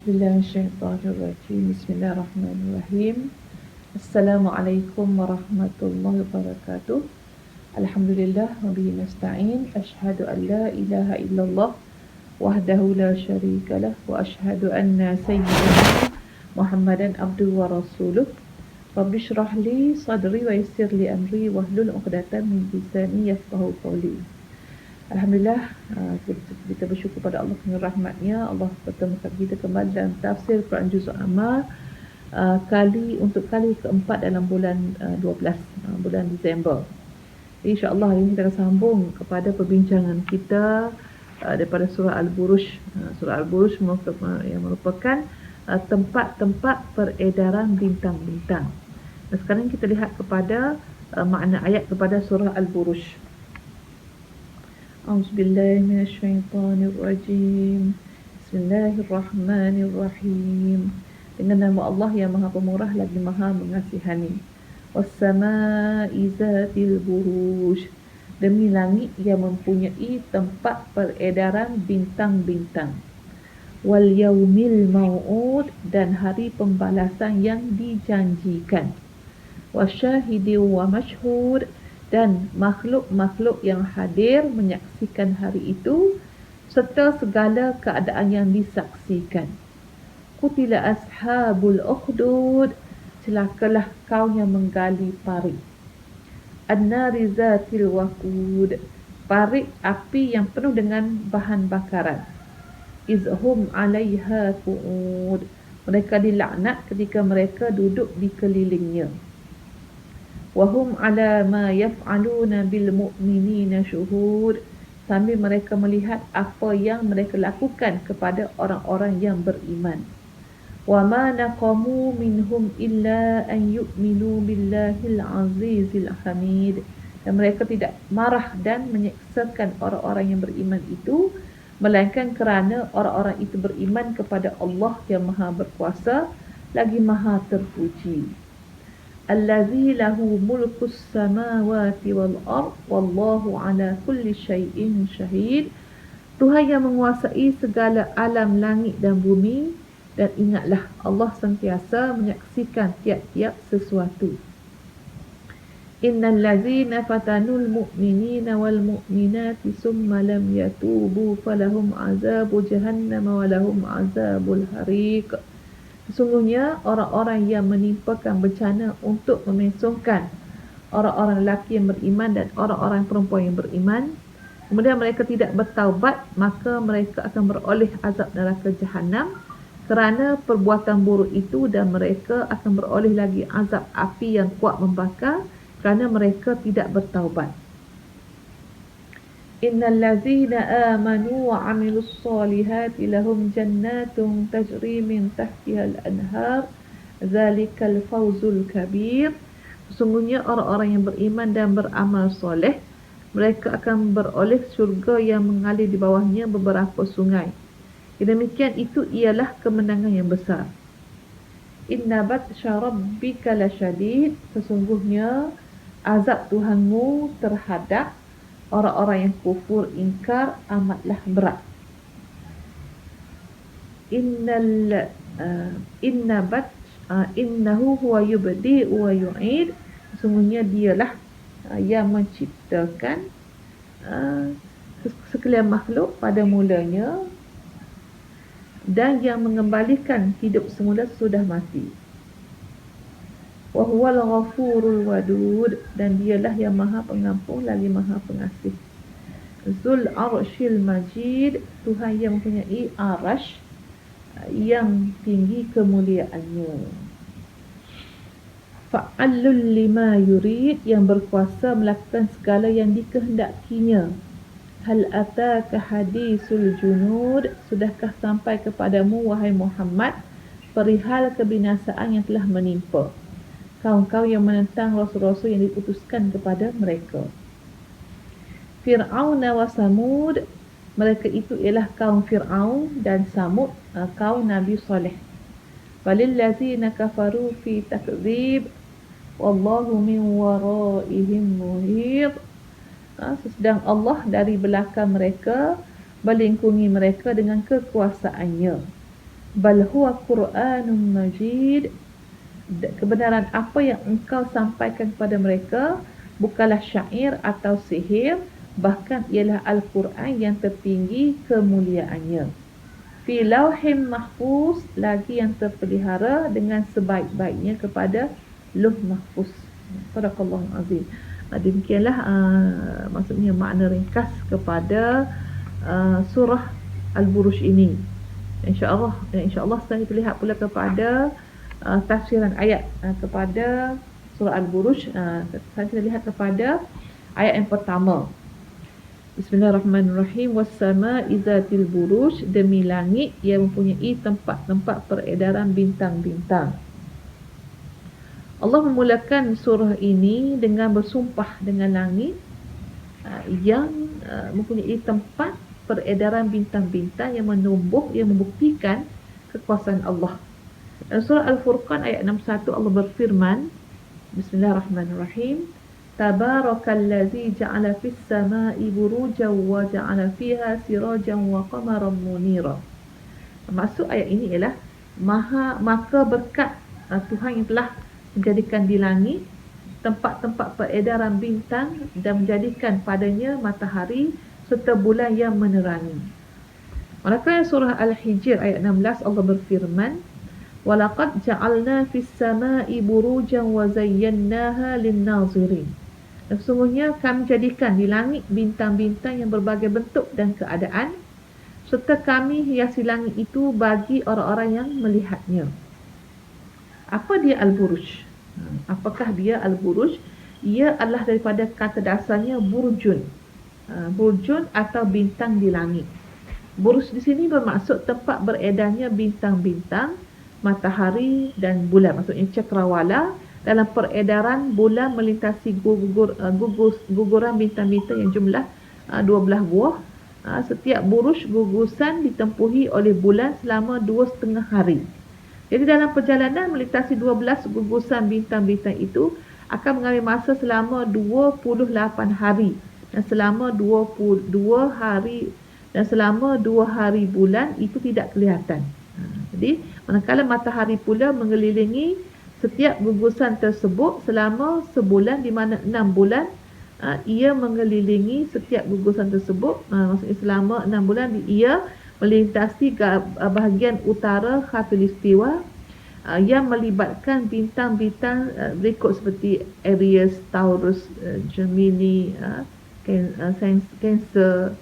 Bismillahirrahmanirrahim. Bismillahirrahmanirrahim. Assalamualaikum warahmatullahi wabarakatuh. Alhamdulillah wa bihi nasta'in. Asyhadu an la ilaha illallah wahdahu la syarikalah wa asyhadu anna sayyidina Muhammadan abduhu wa rasuluh. Rabbi shrah li sadri wa yassir li amri wahlul 'uqdatam min lisani yafqahu qawli. Alhamdulillah, kita bersyukur pada Allah dengan rahmatnya. Allah pertemukan kita kembali dalam tafsir Quran Juz Amma untuk kali keempat dalam bulan 12, bulan Disember. InsyaAllah hari ini kita akan sambung kepada perbincangan kita daripada surah Al-Buruj. Surah Al-Buruj yang merupakan tempat-tempat peredaran bintang-bintang. Sekarang kita lihat kepada makna ayat kepada surah Al-Buruj. A'udzubillahi minasyaitonirrajim. Bismillahirrahmanirrahim. Dengan nama Allah yang Maha Pemurah lagi Maha Mengasihani. Was-samaa'i zatil buruj. Demi langit yang mempunyai tempat peredaran bintang-bintang. Wal yaumil mau'ud, dan hari pembalasan yang dijanjikan. Wasyahidin wa masyhud, dan makhluk-makhluk yang hadir menyaksikan hari itu serta segala keadaan yang disaksikan. Qutila ashabul ukhdud, celakalah kaum yang menggali parit. An-nari zatil waqud, parit api yang penuh dengan bahan bakaran. Izhum 'alaiha qu'ud, mereka dilaknat ketika mereka duduk di kelilingnya. Wahum ala ma yaf'aluna bil mu'minina syuhud, sambil mereka melihat apa yang mereka lakukan kepada orang-orang yang beriman. Wa ma naqamu minhum illa an yu'minu billahil azizil hamid, dan mereka tidak marah dan menyeksakan orang-orang yang beriman itu melainkan kerana orang-orang itu beriman kepada Allah yang Maha Berkuasa lagi Maha Terpuji. Allazi lahu mulkus samawati wal ard wallahu ala kulli syai'in syahid. Tuhan yang menguasai segala alam langit dan bumi, dan ingatlah Allah sentiasa menyaksikan tiap-tiap sesuatu. Innal ladzina fatanul mu'minina wal mu'minati summa lam yatubu falahum azabu jahannam wa lahum azabul hariq. Sesungguhnya orang-orang yang menimpakan bencana untuk memesongkan orang-orang lelaki yang beriman dan orang-orang perempuan yang beriman, kemudian mereka tidak bertaubat, maka mereka akan beroleh azab neraka jahanam kerana perbuatan buruk itu, dan mereka akan beroleh lagi azab api yang kuat membakar kerana mereka tidak bertaubat. Innal ladzina amanu wa 'amilus solihati lahum jannatun tajri min tahtihal anhar zalikal fawzul kabir. Sesungguhnya orang-orang yang beriman dan beramal soleh, mereka akan beroleh syurga yang mengalir di bawahnya beberapa sungai. Demikian itu ialah kemenangan yang besar. Inna batsha rabbika lasyadid, sesungguhnya azab Tuhanmu terhadap orang-orang yang kufur ingkar amatlah berat. Innahu huwa yubdi wa yu'id, sesungguhnya dialah yang menciptakan sekalian makhluk pada mulanya dan yang mengembalikan hidup semula sesudah mati. Wa huwal ghafurul wadud, dan dialah yang Maha Pengampun lagi Maha Pengasih. Zul arsyil majid, Tuhan yang mempunyai arasy yang tinggi kemuliaannya. Fa'alul lima yurid, yang berkuasa melakukan segala yang dikehendakinya. Hal ataka hadisul junud, sudahkah sampai kepadamu wahai Muhammad perihal kebinasaan yang telah menimpa kaum-kaum yang menentang rasul-rasul yang diutuskan kepada mereka. Fir'aun wa Samud, mereka itu ialah kaum Fir'aun dan Samud, kaum Nabi Saleh. Walillazina kafaru fi takdzib wallahu min waraihim muhit. Sedang Allah dari belakang mereka melingkungi mereka dengan kekuasaannya. bal huwa Qur'anun Majid, kebenaran apa yang engkau sampaikan kepada mereka bukanlah syair atau sihir, bahkan ialah Al-Quran yang tertinggi kemuliaannya. Fi lauhim mahfuz, lagi yang terpelihara dengan sebaik-baiknya kepada Lauh Mahfuz. Sadaqallahul azim. Demikianlah maksudnya makna ringkas kepada surah Al-Buruj ini. InsyaAllah sekarang kita lihat pula kepada tafsiran ayat kepada surah Al-Buruj. Sekarang kita lihat kepada ayat yang pertama. Bismillahirrahmanirrahim. Was-sama'i zatil buruj, demi langit yang mempunyai tempat-tempat peredaran bintang-bintang. Allah memulakan surah ini dengan bersumpah dengan langit yang mempunyai tempat peredaran bintang-bintang yang menumbuh, yang membuktikan kekuasaan Allah. Dalam surah Al-Furqan ayat 61 Allah berfirman, Bismillahirrahmanirrahim. Tabarakallazi ja'ala fis sama'i burujan wa ja'ala fiha sirajan wa qamaran munira. Maksud ayat ini ialah maka berkat Tuhan yang telah menjadikan di langit tempat-tempat peredaran bintang dan menjadikan padanya matahari serta bulan yang menerangi. Manakala surah Al-Hijr ayat 16 Allah berfirman, walaqad ja'alna fis sama'i burujan wa zayyannaha lin-nazirin. Sesungguhnya kami jadikan di langit bintang-bintang yang berbagai bentuk dan keadaan, serta kami hiasi langit itu bagi orang-orang yang melihatnya. Apa dia Al-Buruj? Apakah dia Al-Buruj? Ia adalah daripada kata dasarnya burjun. Burjun atau bintang di langit. Buruj di sini bermaksud tempat beredarnya bintang-bintang, matahari dan bulan. Maksudnya cakrawala dalam peredaran bulan melintasi guguran bintang-bintang yang jumlah 12 buah. Setiap buruj gugusan ditempuhi oleh bulan selama 2,5 hari. Jadi dalam perjalanan melintasi 12 gugusan bintang-bintang itu akan mengambil masa selama 28 hari. Dan selama 22 hari dan selama 2 hari bulan itu tidak kelihatan. Jadi manakala matahari pula mengelilingi setiap gugusan tersebut selama sebulan, di mana 6 bulan ia mengelilingi setiap gugusan tersebut. Maksudnya selama 6 bulan ia melintasi bahagian utara Khatulistiwa yang melibatkan bintang-bintang berikut seperti Aries, Taurus, Gemini, Cancer,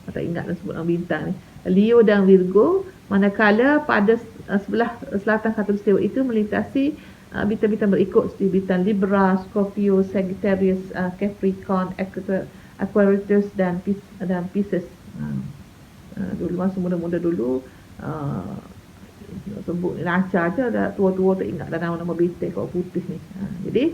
tak ingat sebut nama bintang ni, Leo dan Virgo. Manakala pada sebelah selatan Khatulistiwa itu melintasi bintang-bintang berikut seperti bintang Libra, Scorpio, Sagittarius, Capricorn, Aquarius dan Pisces. Dulu masa muda-muda dulu sebut lancar je, dah tua-tua tak ingat dah nama-nama bintang kau putih ni. Jadi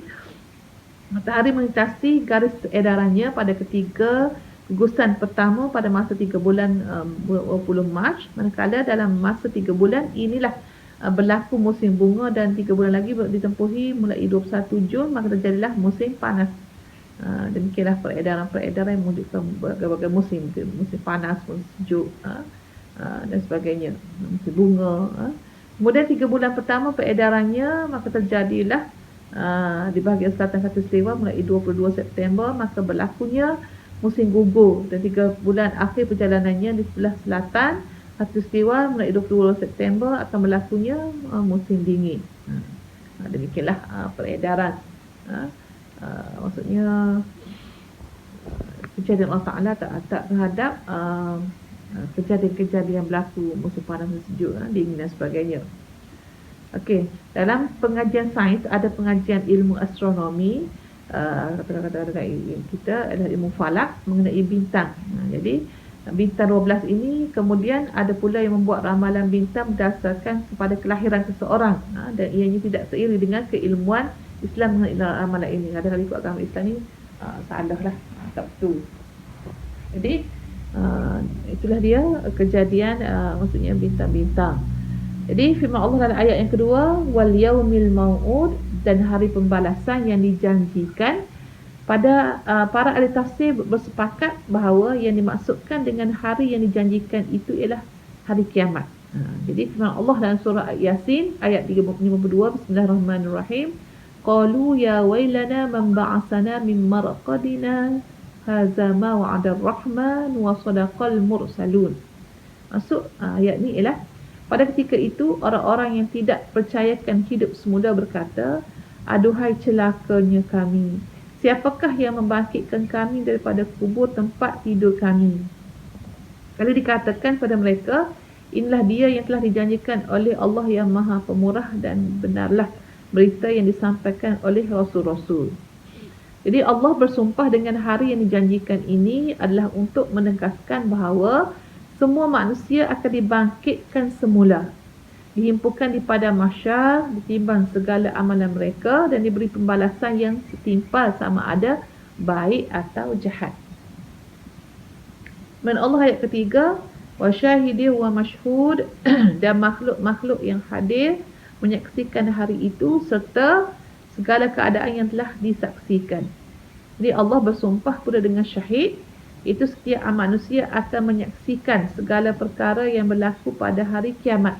matahari melintasi garis edarannya pada ketiga gugusan pertama pada masa 3 bulan 20 Mac. Manakala dalam masa 3 bulan inilah berlaku musim bunga dan 3 bulan lagi ditempuhi mulai 21 Jun maka terjadilah musim panas. Demikianlah peredaran yang menunjukkan berbagai musim panas, musim sejuk dan sebagainya, musim bunga. Kemudian 3 bulan pertama peredarannya maka terjadilah di bahagian selatan Khatulistiwa mulai 22 September maka berlakunya musim gugur, dan 3 bulan akhir perjalanannya di sebelah selatan Khatulistiwa mulai 22 September akan berlakunya musim dingin. Demikianlah peredaran. Maksudnya kejadian Allah Ta'ala tak terhadap kejadian-kejadian berlaku musim panas dan sejuk, dingin dan sebagainya. Okey, dalam pengajian sains ada pengajian ilmu astronomi, kata-kata kita adalah ilmu falak mengenai bintang. Jadi bintang 12 ini kemudian ada pula yang membuat ramalan bintang berdasarkan kepada kelahiran seseorang, dan ianya tidak seiring dengan keilmuan Islam mengenai ramalan ini. Kadang-kadang ikut agama Islam ni salah lah, tak betul. Jadi itulah dia kejadian maksudnya bintang-bintang. Jadi firman Allah dalam ayat yang kedua, wal yaumil mau'ud, dan hari pembalasan yang dijanjikan. Pada para ahli tafsir bersepakat bahawa yang dimaksudkan dengan hari yang dijanjikan itu ialah hari kiamat. Jadi firman Allah dalam surah Yasin ayat 52, Bismillahirrahmanirrahim. Qalu ya wailana man ba'athana min marqadina hadza ma wa'ada ar-rahman wa sadaqal mursalun. Maksud ayat ni ialah pada ketika itu orang-orang yang tidak percayakan hidup semula berkata, aduhai celakanya kami. Siapakah yang membangkitkan kami daripada kubur tempat tidur kami? Kalau dikatakan pada mereka, inilah dia yang telah dijanjikan oleh Allah yang Maha Pemurah dan benarlah berita yang disampaikan oleh Rasul-Rasul. Jadi Allah bersumpah dengan hari yang dijanjikan ini adalah untuk menegaskan bahawa semua manusia akan dibangkitkan semula, dihimpunkan di padang mahsyar, ditimbang segala amalan mereka dan diberi pembalasan yang setimpal sama ada baik atau jahat. Dan Allah ayat ketiga, wa syahidin wa mashhud, dan makhluk-makhluk yang hadir menyaksikan hari itu serta segala keadaan yang telah disaksikan. Jadi Allah bersumpah pula dengan syahid, itu setiap manusia akan menyaksikan segala perkara yang berlaku pada hari kiamat.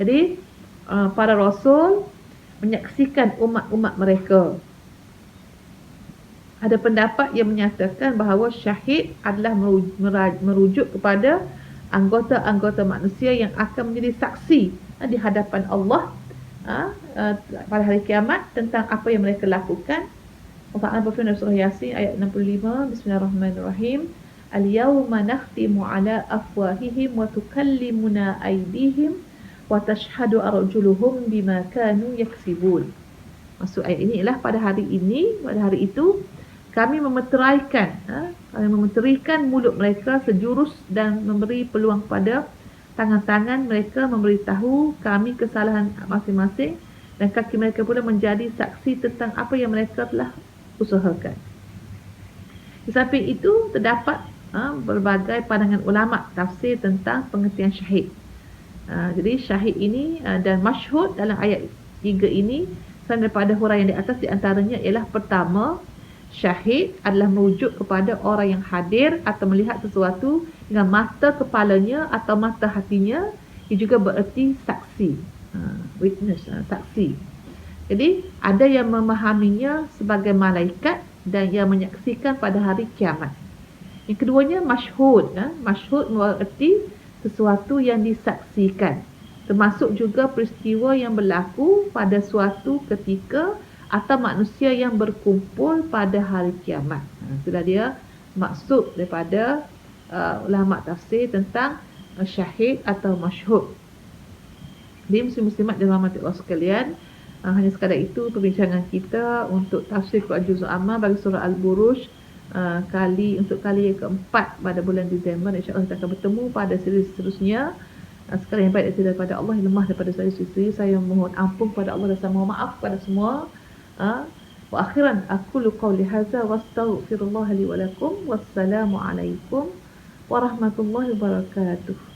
Jadi para rasul menyaksikan umat-umat mereka. Ada pendapat yang menyatakan bahawa syahid adalah merujuk kepada anggota-anggota manusia yang akan menjadi saksi di hadapan Allah pada hari kiamat tentang apa yang mereka lakukan. Allah berfirman dalam surah Yasin ayat 65, Bismillahirrahmanirrahim. Al-yawma nakhtimu ala afwahihim wa tukallimuna aydihim wa tashhadu arjuluhum bima kanu yaksibun. Maksud ayat ini ialah pada hari itu kami memeteraikan mulut mereka sejurus dan memberi peluang pada tangan-tangan mereka memberitahu kami kesalahan masing-masing dan kaki mereka pula menjadi saksi tentang apa yang mereka telah usahakan. Di samping itu terdapat berbagai pandangan ulama tafsir tentang pengertian syahid. Jadi syahid ini dan masyhud dalam ayat 3 ini selain daripada huraian di atas, di antaranya ialah pertama, syahid adalah merujuk kepada orang yang hadir atau melihat sesuatu dengan mata kepalanya atau mata hatinya. Ia juga bererti saksi, witness, saksi. Jadi ada yang memahaminya sebagai malaikat dan yang menyaksikan pada hari kiamat. Yang keduanya masyhud. Masyhud bererti sesuatu yang disaksikan, termasuk juga peristiwa yang berlaku pada suatu ketika atau manusia yang berkumpul pada hari kiamat. Itulah dia maksud daripada ulama tafsir tentang syahid atau masyhud. Jadi muslim-muslimat dirahmati Allah sekalian, hanya sekadar itu perbincangan kita untuk tafsir Quran Juzul Amma bagi surah Al-Buruj kali yang keempat pada bulan Disember. InsyaAllah kita akan bertemu pada siri seterusnya. Sekali yang baik daripada Allah, yang lemah daripada saya sendiri. Saya mohon ampun kepada Allah dan saya mohon maaf kepada semua. Wa akhiran aqulu qawli hadza wa astaghfirullah li wa lakum. Wassalamu alaikum warahmatullahi wabarakatuh.